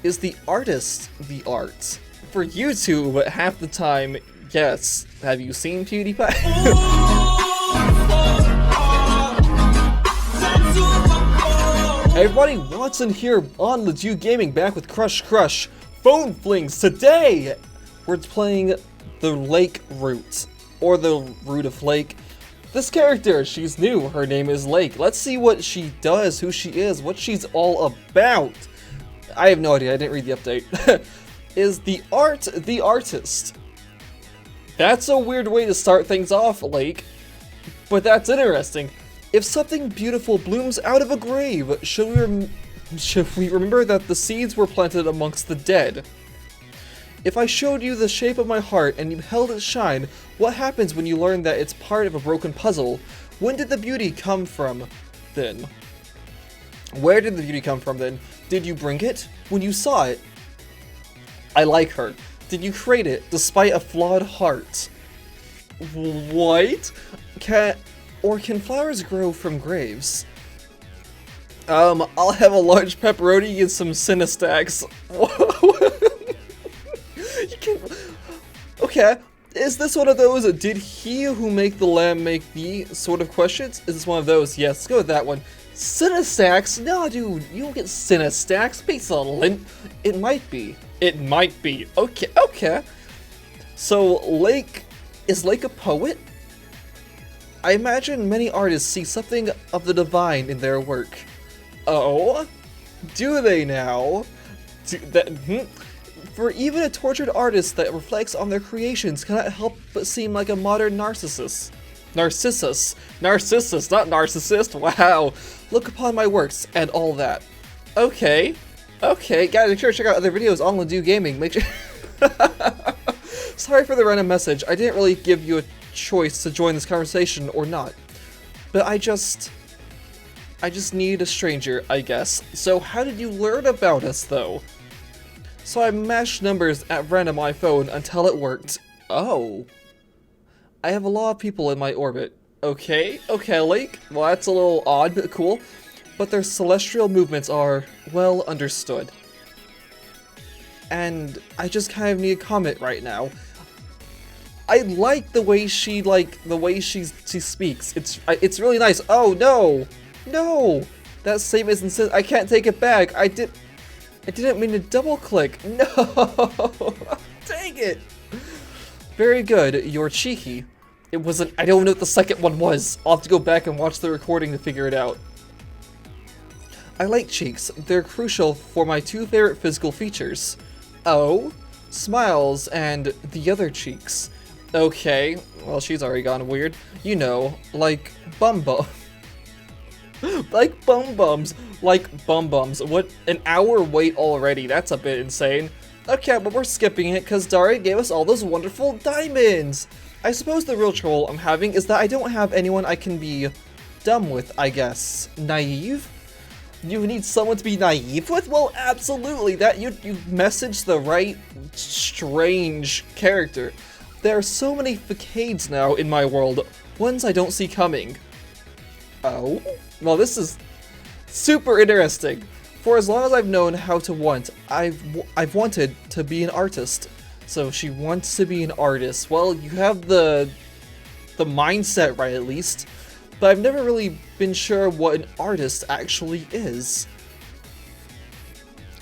Is the artist the art? For YouTube, half the time, yes. Have you seen PewDiePie? Hey everybody, Watson here on Ledoux Gaming, back with Crush Phone Flings. Today, we're playing the Lake route, or the route of Lake. This character, she's new, her name is Lake. Let's see what she does, who she is, what she's all about. I have no idea, I didn't read the update. Is the art the artist? That's a weird way to start things off, Lake, but that's interesting. If something beautiful blooms out of a grave, should we remember that the seeds were planted amongst the dead? If I showed you the shape of my heart and you held it shine, what happens when you learn that it's part of a broken puzzle? When did the beauty come from, then? Where did the beauty come from, then? Did you bring it? When you saw it? I like her. Did you create it, despite a flawed heart? What? Can flowers grow from graves? I'll have a large pepperoni and some Cinestacks. Okay, is this one of those did he who make the lamb make me sort of questions? Is this one of those? Yes, let's go with that one. Cinestacks? No, dude, you don't get Cinestacks. Pizza lint. It might be. It might be. Okay. So, Lake, is Lake a poet? I imagine many artists see something of the divine in their work. Oh? Do they now? For even a tortured artist that reflects on their creations cannot help but seem like a modern narcissus. Narcissus, not narcissist, wow. Look upon my works and all that. Okay, guys, make sure to check out other videos on Ledoux Gaming. Make sure. Sorry for the random message. I didn't really give you a choice to join this conversation or not. But I just need a stranger, I guess. So how did you learn about us, though? So I mashed numbers at random on my phone until it worked. Oh. I have a lot of people in my orbit. Okay, Lake. Well, that's a little odd, but cool. But their celestial movements are well understood. And I just kind of need a comment right now. I like the way she speaks. It's really nice. Oh no, that statement isn't. I can't take it back. I didn't mean to double click. No, dang it. Very good. You're cheeky. It wasn't. I don't know what the second one was. I'll have to go back and watch the recording to figure it out. I like cheeks. They're crucial for my two favorite physical features. Oh, smiles and the other cheeks. Okay, well, she's already gone weird. You know, like bum bum. Like bum bums. What, an hour wait already? That's a bit insane. Okay, but we're skipping it because Daria gave us all those wonderful diamonds. I suppose the real trouble I'm having is that I don't have anyone I can be dumb with, I guess. Naive? You need someone to be naive with? Well, absolutely. That you messaged the right strange character. There are so many facades now in my world, ones I don't see coming. Oh? Well, this is super interesting. For as long as I've known how to want, I've wanted to be an artist. So she wants to be an artist. Well, you have the mindset right at least, but I've never really been sure what an artist actually is.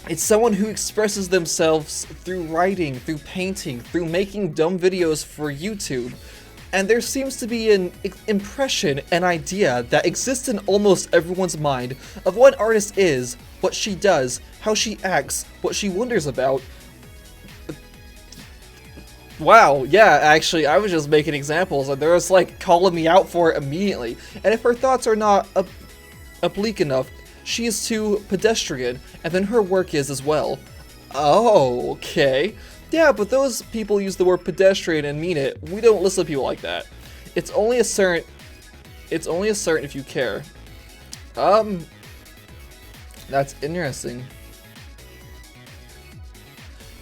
It's someone who expresses themselves through writing, through painting, through making dumb videos for YouTube. And there seems to be an impression, an idea that exists in almost everyone's mind of what an artist is, what she does, how she acts, what she wonders about. Wow, yeah, actually, I was just making examples, and they was like calling me out for it immediately. And if her thoughts are not oblique enough, she is too pedestrian, and then her work is as well. Oh, okay. Yeah, but those people use the word pedestrian and mean it. We don't listen to people like that. It's only a certain if you care. That's interesting.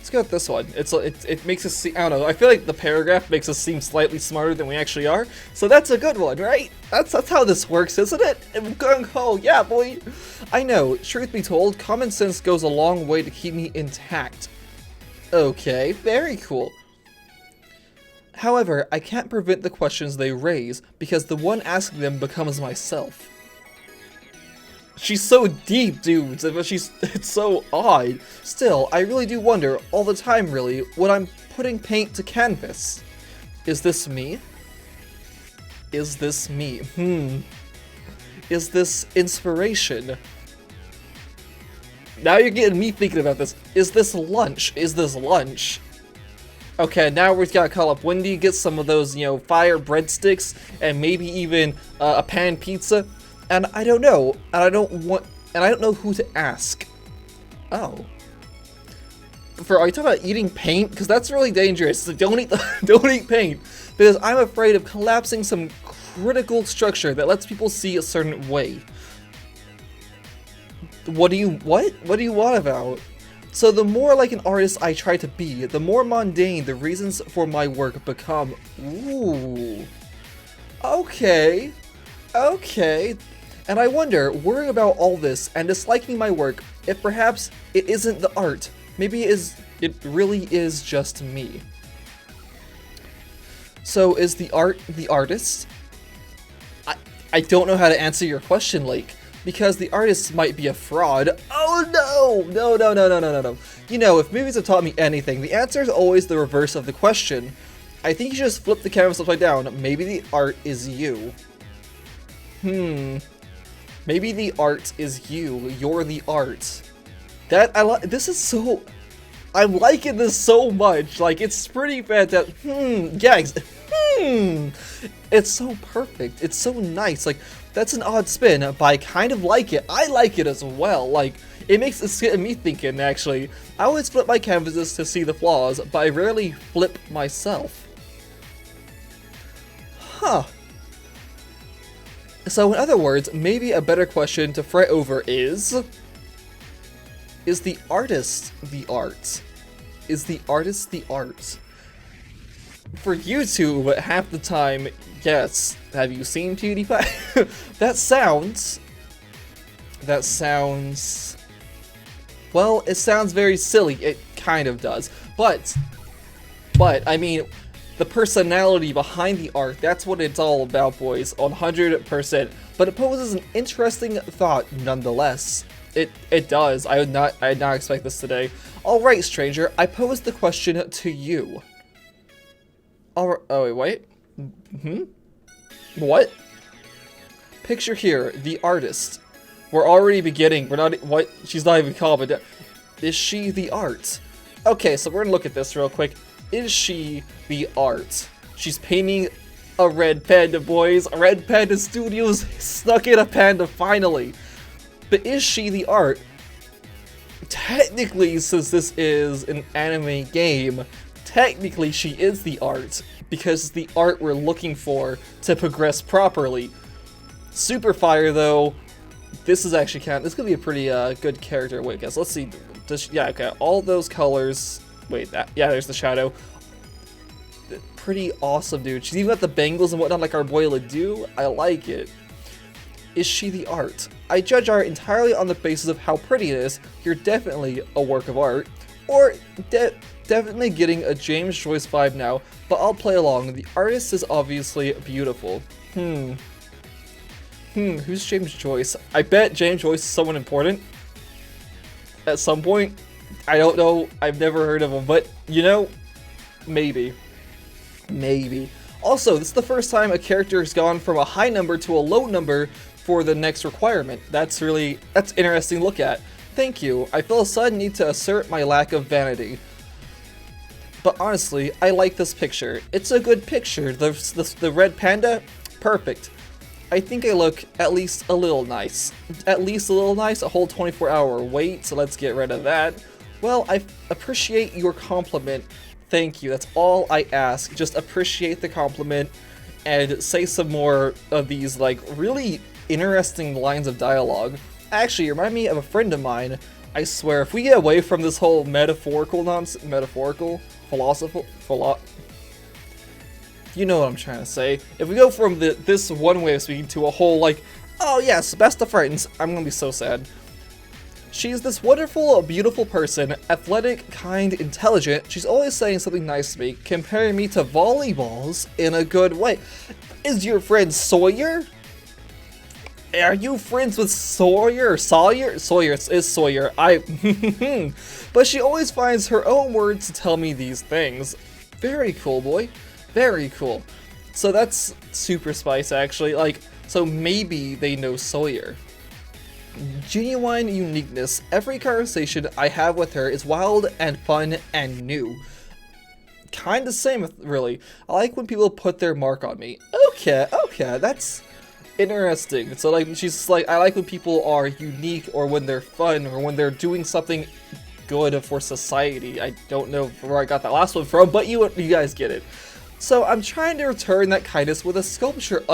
Let's go with this one. It makes us see. I don't know. I feel like the paragraph makes us seem slightly smarter than we actually are. So that's a good one, right? That's how this works, isn't it? I'm gung ho, yeah, boy. I know. Truth be told, common sense goes a long way to keep me intact. Okay, very cool. However, I can't prevent the questions they raise because the one asking them becomes myself. She's so deep, dudes, but it's so odd. Still, I really do wonder, all the time really, when I'm putting paint to canvas. Is this me? Is this me? Is this inspiration? Now you're getting me thinking about this. Is this lunch? Is this lunch? Okay, now we've got to call up Wendy, get some of those, you know, fire breadsticks, and maybe even a pan pizza. And I don't know, and I don't know who to ask. Oh. Are you talking about eating paint? Because that's really dangerous. So don't eat paint. Because I'm afraid of collapsing some critical structure that lets people see a certain way. What do you want about? So the more like an artist I try to be, the more mundane the reasons for my work become. Ooh. Okay. Okay. And I wonder, worrying about all this and disliking my work, if perhaps it isn't the art. Maybe it really is just me. So is the art the artist? I don't know how to answer your question, Lake, because the artist might be a fraud. Oh no! No. You know, if movies have taught me anything, the answer is always the reverse of the question. I think you should just flip the canvas upside down. Maybe the art is you. Maybe the art is you. You're the art. This is so... I'm liking this so much. Like, it's pretty fantastic. Yeah, it's so perfect. It's so nice. Like, that's an odd spin, but I kind of like it. I like it as well. Like, it makes it's getting me thinking, actually. I always flip my canvases to see the flaws, but I rarely flip myself. Huh. So in other words, maybe a better question to fret over is the artist the art? Is the artist the art? For YouTube, half the time, yes. Have you seen PewDiePie? That sounds... Well, it sounds very silly. It kind of does. But, I mean... The personality behind the art, that's what it's all about, boys, 100%. But it poses an interesting thought nonetheless. It does. I did not expect this today. Alright, stranger, I posed the question to you. Alright, oh wait. What? Picture here, the artist. We're already beginning. We're not, what? She's not even calm. Is she the art? Okay, so we're gonna look at this real quick. Is she the art? She's painting a red panda, boys. Red Panda Studios snuck in a panda finally. But is she the art? Technically, since this is an anime game, technically she is the art, because it's the art we're looking for to progress properly. Super fire though. This is actually this could be a pretty good character. Wait, guys, let's see. Yeah, okay, all those colors. Wait, yeah, there's the shadow. Pretty awesome, dude. She's even got the bangles and whatnot like our boy Ledoux. I like it. Is she the art? I judge art entirely on the basis of how pretty it is. You're definitely a work of art. Or definitely getting a James Joyce vibe now, but I'll play along. The artist is obviously beautiful. Who's James Joyce? I bet James Joyce is someone important. At some point. I don't know, I've never heard of him, but, you know, maybe. Maybe. Also, this is the first time a character has gone from a high number to a low number for the next requirement. That's interesting to look at. Thank you. I feel a sudden need to assert my lack of vanity. But honestly, I like this picture. It's a good picture. The red panda, perfect. I think I look at least a little nice. At least a little nice, a whole 24-hour wait, so let's get rid of that. Well, I appreciate your compliment. Thank you. That's all I ask. Just appreciate the compliment and say some more of these, like, really interesting lines of dialogue. Actually, you remind me of a friend of mine. I swear, if we get away from this whole philosophical, you know what I'm trying to say. If we go from this one way of speaking to a whole like, oh yes, best of friends, I'm gonna be so sad. She's this wonderful, beautiful person, athletic, kind, intelligent. She's always saying something nice to me, comparing me to volleyballs in a good way. Is your friend Sawyer? Are you friends with Sawyer or Sawyer? Sawyer, it's Sawyer. But she always finds her own words to tell me these things. Very cool, boy. Very cool. So that's super spice, actually. Like, so maybe they know Sawyer. Genuine uniqueness. Every conversation I have with her is wild and fun and new. Kinda same, really. I like when people put their mark on me. Okay, that's interesting. So like, she's like, I like when people are unique, or when they're fun, or when they're doing something good for society. I don't know where I got that last one from, but you guys get it. So I'm trying to return that kindness with a sculpture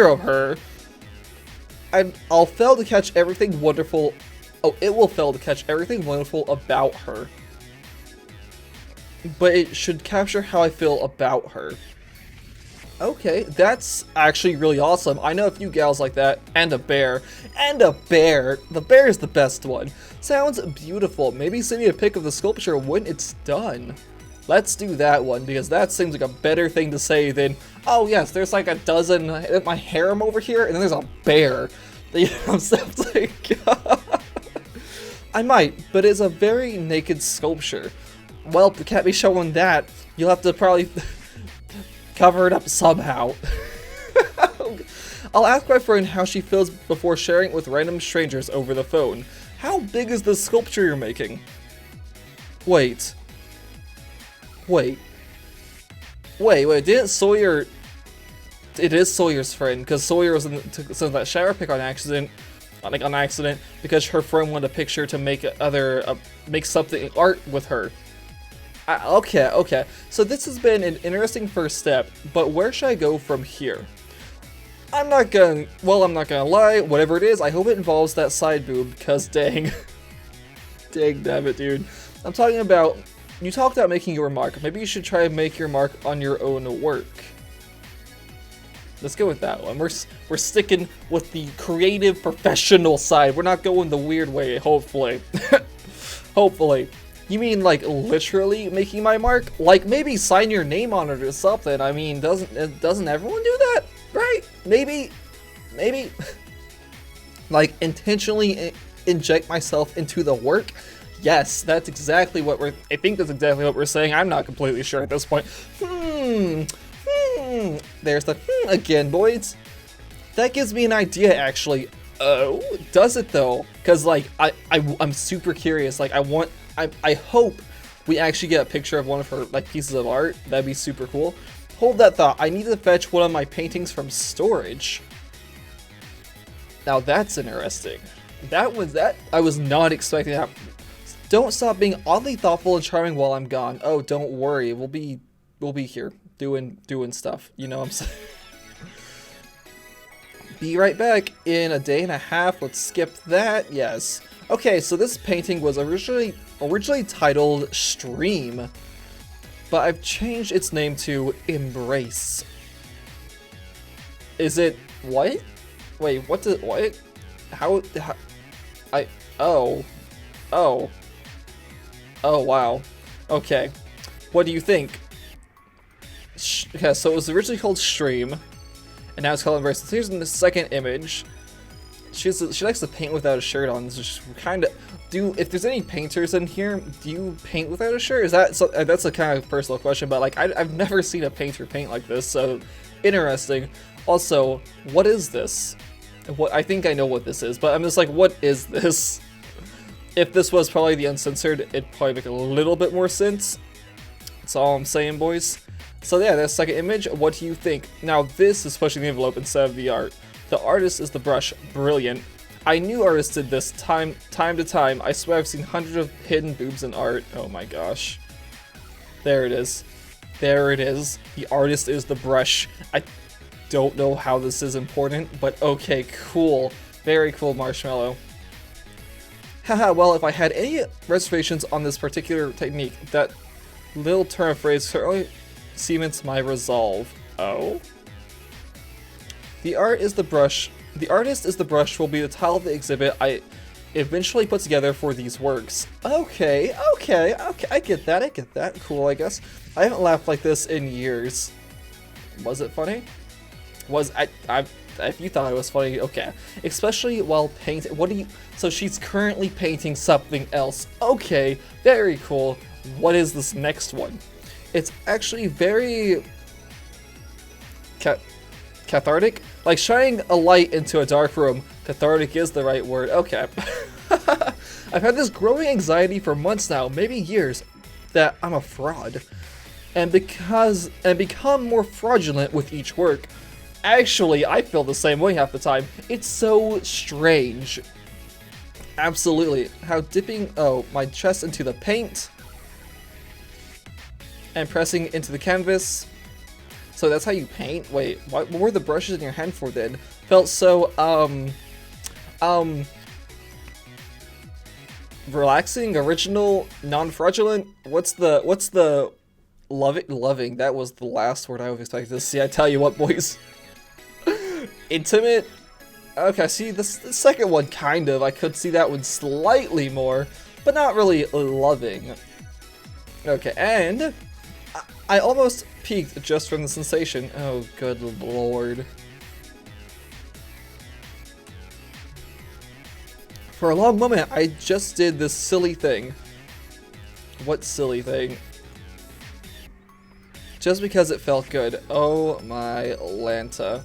of her. I'll fail to catch everything wonderful. Oh, it will fail to catch everything wonderful about her. But it should capture how I feel about her. Okay, that's actually really awesome. I know a few gals like that, and a bear. And a bear! The bear is the best one. Sounds beautiful. Maybe send me a pic of the sculpture when it's done. Let's do that one, because that seems like a better thing to say than, oh yes, there's like a dozen, my harem over here, and then there's a bear. You know what I'm saying? I might, but it's a very naked sculpture. Well, you can't be showing that. You'll have to probably cover it up somehow. I'll ask my friend how she feels before sharing it with random strangers over the phone. How big is the sculpture you're making? Wait, didn't Sawyer... It is Sawyer's friend, because Sawyer was sent that shower pic on accident, because her friend wanted a picture to make make something art with her. Okay, so this has been an interesting first step, but where should I go from here? I'm not gonna lie, whatever it is, I hope it involves that side boob, because dang. Dang damn it, dude. I'm talking about... You talked about making your mark. Maybe you should try and make your mark on your own work. Let's go with that one. We're sticking with the creative, professional side. We're not going the weird way, hopefully. Hopefully. You mean, like, literally making my mark? Like, maybe sign your name on it or something. I mean, doesn't everyone do that? Right? Maybe. Like, intentionally inject myself into the work? Yes, that's exactly what I think that's exactly what we're saying. I'm not completely sure at this point. There's the again, boys. That gives me an idea, actually. Oh, does it though? Because, like, I'm super curious. Like, I hope we actually get a picture of one of her, like, pieces of art. That'd be super cool. Hold that thought. I need to fetch one of my paintings from storage. Now that's interesting. I was not expecting that. Don't stop being oddly thoughtful and charming while I'm gone. Oh, don't worry. We'll be here doing stuff. You know what I'm saying? Be right back in a day and a half. Let's skip that. Yes. Okay, so this painting was originally titled Stream, but I've changed its name to Embrace. Is it what? Wait, what? How Oh, wow. Okay. What do you think? Okay, so it was originally called Stream, and now it's called Embrace. So here's the second image. She likes to paint without a shirt on. So if there's any painters in here, do you paint without a shirt? That's a kind of personal question, but like I've never seen a painter paint like this, so interesting. Also, what is this? I think I know what this is, but I'm just like, what is this? If this was probably the uncensored, it'd probably make a little bit more sense. That's all I'm saying, boys. So yeah, that second image, what do you think? Now this is pushing the envelope instead of the art. The artist is the brush. Brilliant. I knew artists did this time to time. I swear I've seen hundreds of hidden boobs in art. Oh my gosh. There it is. There it is. The artist is the brush. I don't know how this is important, but okay, cool. Very cool, Marshmallow. Haha, well, if I had any reservations on this particular technique, that little turn of phrase certainly cements my resolve. Oh? The art is the brush. The artist is the brush will be the title of the exhibit I eventually put together for these works. Okay, I get that. Cool, I guess. I haven't laughed like this in years. Was it funny? If you thought it was funny, okay. Especially while painting. So she's currently painting something else. Okay, very cool. What is this next one? It's actually very cathartic. Like shining a light into a dark room. Cathartic is the right word. Okay. I've had this growing anxiety for months now, maybe years, that I'm a fraud. And become more fraudulent with each work. Actually, I feel the same way half the time. It's so strange. Absolutely. How dipping my chest into the paint and pressing into the canvas. So that's how you paint? Wait, what were the brushes in your hand for then? Felt so relaxing, original, non-fraudulent. What's the loving? That was the last word I was expecting to see. I tell you what, boys. Intimate. Okay, see the second one kind of. I could see that one slightly more, but not really loving. Okay, and I almost peaked just from the sensation. Oh, good lord. For a long moment, I just did this silly thing. What silly thing? Just because it felt good. Oh my Lanta.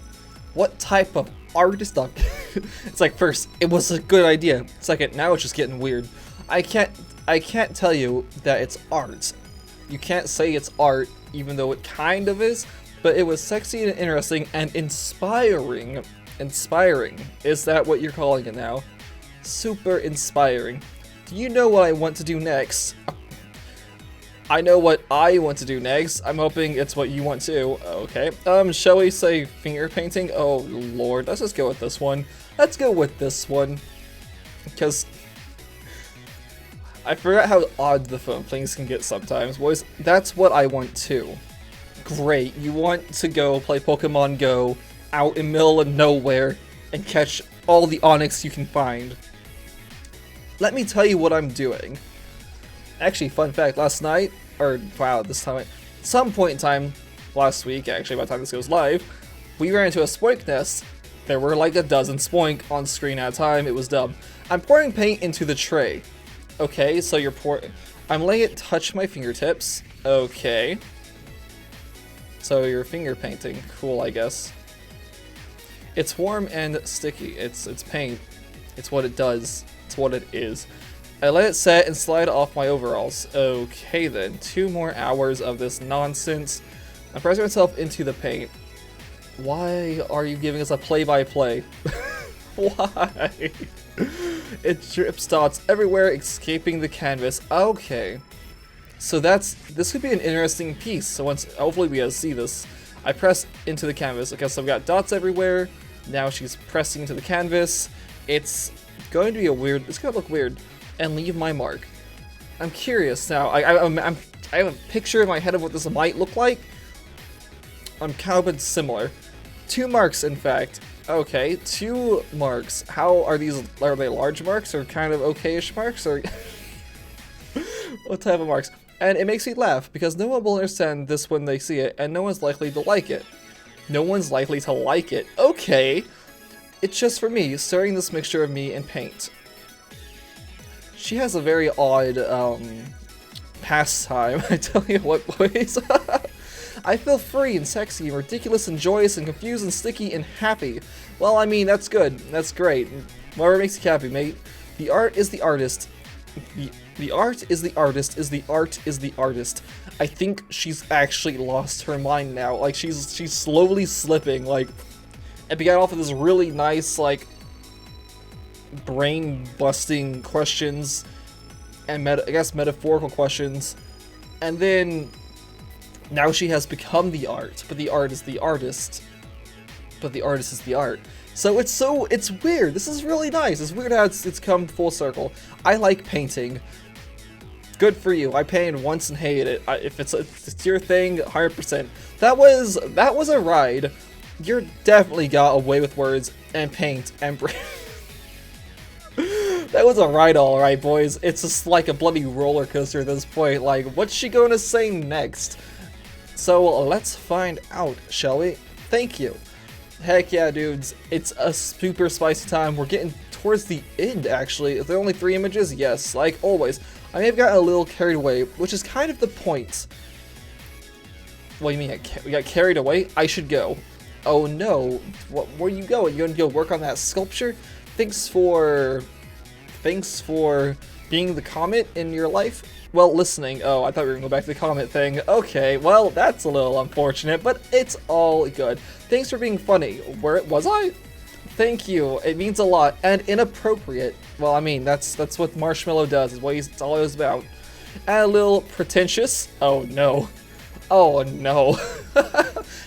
What type of artist? It's like, first, it was a good idea. Second, now it's just getting weird. I can't tell you that it's art. You can't say it's art, even though it kind of is, but it was sexy and interesting and inspiring. Inspiring. Is that what you're calling it now? Super inspiring. Do you know what I want to do next? I know what I want to do next. I'm hoping it's what you want too. Okay. Shall we say finger painting? Oh lord, let's just go with this one. Let's go with this one. Because I forgot how odd the phone flings can get sometimes. Boys, that's what I want too. Great, you want to go play Pokemon Go out in the middle of nowhere and catch all the Onyx you can find. Let me tell you what I'm doing. Actually, fun fact, last night, or wow, this time, some point in time last week, actually by the time this goes live, we ran into a spoink nest. There were like a dozen spoink on screen at a time. It was dumb. I'm pouring paint into the tray. Okay, so I'm letting it touch my fingertips. Okay. So you're finger painting. Cool, I guess. It's warm and sticky. It's paint. It's what it does. It's what it is. I let it set and slide off my overalls. Okay then, 2 more hours of this nonsense. I'm pressing myself into the paint. Why are you giving us a play-by-play? Why? It drips dots everywhere, escaping the canvas. Okay. So this could be an interesting piece. So hopefully we guys see this. I press into the canvas. Okay, so I've got dots everywhere. Now she's pressing into the canvas. It's going to be it's gonna look weird. And leave my mark. I'm curious now. I have a picture in my head of what this might look like. I'm kind of a bit similar. 2 marks, in fact. Okay, 2 marks. How are these? Are they large marks or kind of okay-ish marks or what type of marks? And it makes me laugh because no one will understand this when they see it, and no one's likely to like it. No one's likely to like it. Okay, it's just for me, stirring this mixture of me and paint. She has a very odd pastime, I tell you what, boys. I feel free and sexy and ridiculous and joyous and confused and sticky and happy. Well, I mean, that's good. That's great. Whatever makes you happy, mate. The art is the artist. The art is the artist is the art is the artist. I think she's actually lost her mind now. Like, she's slowly slipping, like, and began off with this really nice, like, brain-busting questions and I guess metaphorical questions, and then now she has become the art, but the art is the artist, but the artist is the art. So it's weird. This is really nice. It's weird how it's come full circle. I like painting. Good for you. I painted once and hated it. If it's your thing, 100%. That was a ride. You're definitely got away with words and paint and that was a ride, alright, boys. It's just like a bloody roller coaster at this point. Like, what's she going to say next? So let's find out, shall we? Thank you. Heck yeah, dudes. It's a super spicy time. We're getting towards the end, actually. Is there only 3 images? Yes, like always. I may have gotten a little carried away, which is kind of the point. What do you mean? We got carried away? I should go. Oh no. Where are you going? You gonna go work on that sculpture? Thanks for being the comet in your life. Well, listening. Oh, I thought we were gonna go back to the comet thing. Okay, well, that's a little unfortunate, but it's all good. Thanks for being funny. Where was I? Thank you. It means a lot. And inappropriate. Well, I mean, that's what Marshmallow does. Is what it's all about. And a little pretentious. Oh no. Oh no.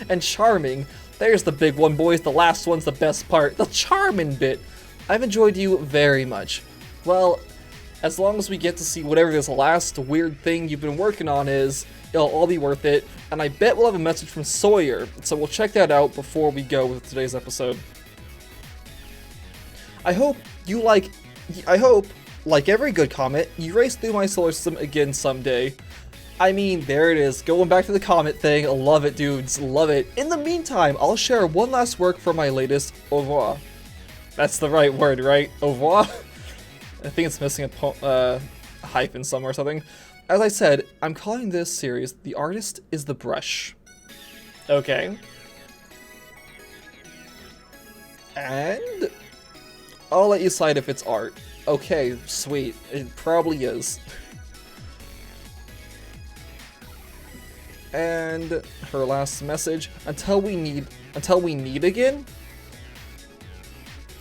And charming. There's the big one, boys. The last one's the best part. The charming bit. I've enjoyed you very much. Well, as long as we get to see whatever this last weird thing you've been working on is, it'll all be worth it. And I bet we'll have a message from Sawyer. So we'll check that out before we go with today's episode. I hope, like every good comet, you race through my solar system again someday. I mean, there it is. Going back to the comet thing. Love it, dudes. Love it. In the meantime, I'll share one last work from my latest au revoir. That's the right word, right? Au revoir? I think it's missing a hyphen somewhere or something. As I said, I'm calling this series The Artist is the Brush. Okay. And I'll let you decide if it's art. Okay, sweet. It probably is. And her last message, until we meet again?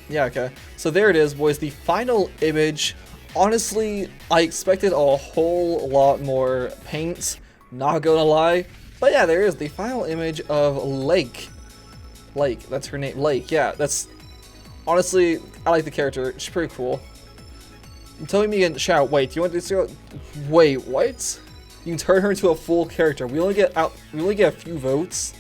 Yeah, okay. So there it is, boys, the final image. Honestly, I expected a whole lot more paint, not gonna lie. But yeah, there is the final image of Lake. Lake, that's her name. Lake, yeah, that's... Honestly, I like the character. She's pretty cool. Tell me again, shout, wait, do you want to see? Wait, what? You can turn her into a full character. We only get a few votes.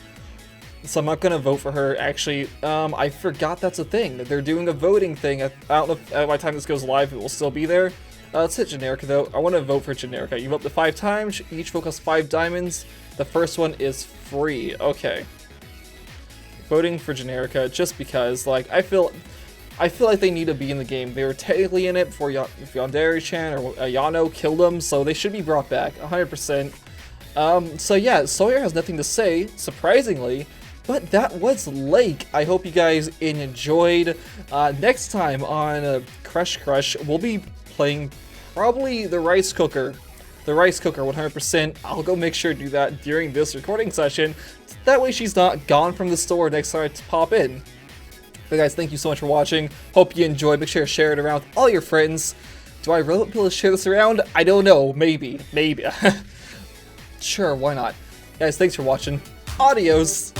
So I'm not gonna vote for her. Actually, I forgot that's a thing. They're doing a voting thing. I don't know if by the time this goes live it will still be there. Let's hit Generica though. I want to vote for Generica. You vote 5 times. Each vote costs 5 diamonds. The first one is free. Okay. Voting for Generica just because, like, I feel like they need to be in the game. They were technically in it before Yandere-chan or Yano killed them, so they should be brought back 100%. So yeah, Sawyer has nothing to say, surprisingly. But that was Lake. I hope you guys enjoyed. Next time on Crush, we'll be playing probably the rice cooker. The rice cooker, 100%. I'll go make sure to do that during this recording session. That way she's not gone from the store next time to pop in. But guys, thank you so much for watching. Hope you enjoyed. Make sure to share it around with all your friends. Do I really want people to share this around? I don't know. Maybe. Maybe. Sure, why not? Guys, thanks for watching. Adios.